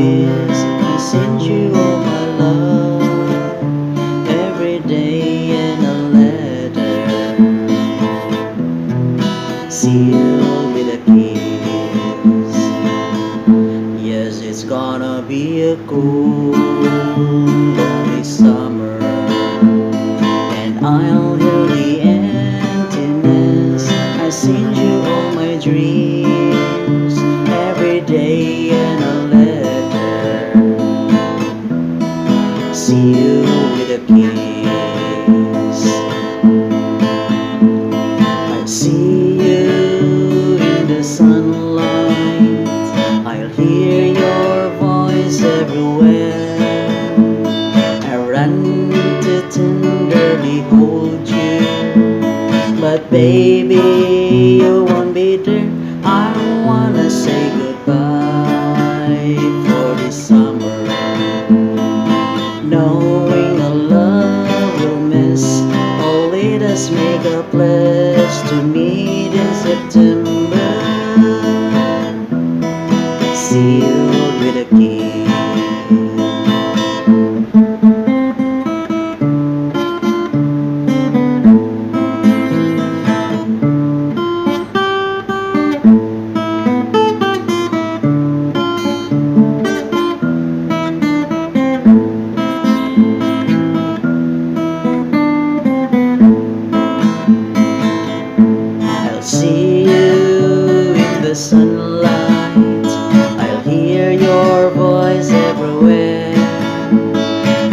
kiss. I send you all my love every day in a letter, sealed with a kiss. Yes, it's gonna be a cool, lonely summer, and I'll heal the emptiness. I send you all my dreams every day in a letter, sealed with a kiss. I see you in the sunlight, I'll hear your voice everywhere. I run to tenderly hold you, but baby, you won't be there. I don't wanna say goodbye for this summer, knowing a love we'll miss. Oh, let us make a pledge to meet in September, sealed with a kiss. I'll see you in the sunlight, I'll hear your voice everywhere.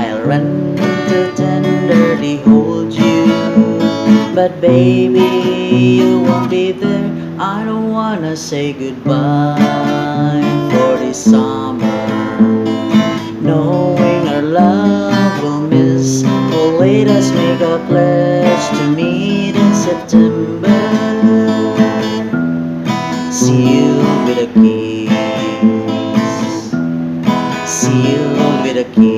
I'll run to tenderly hold you, but baby, you won't be there. I don't wanna say goodbye for this summer, knowing our love will miss. Oh, let us make a pledge to meet in September, sealed with a kiss, sealed with a kiss.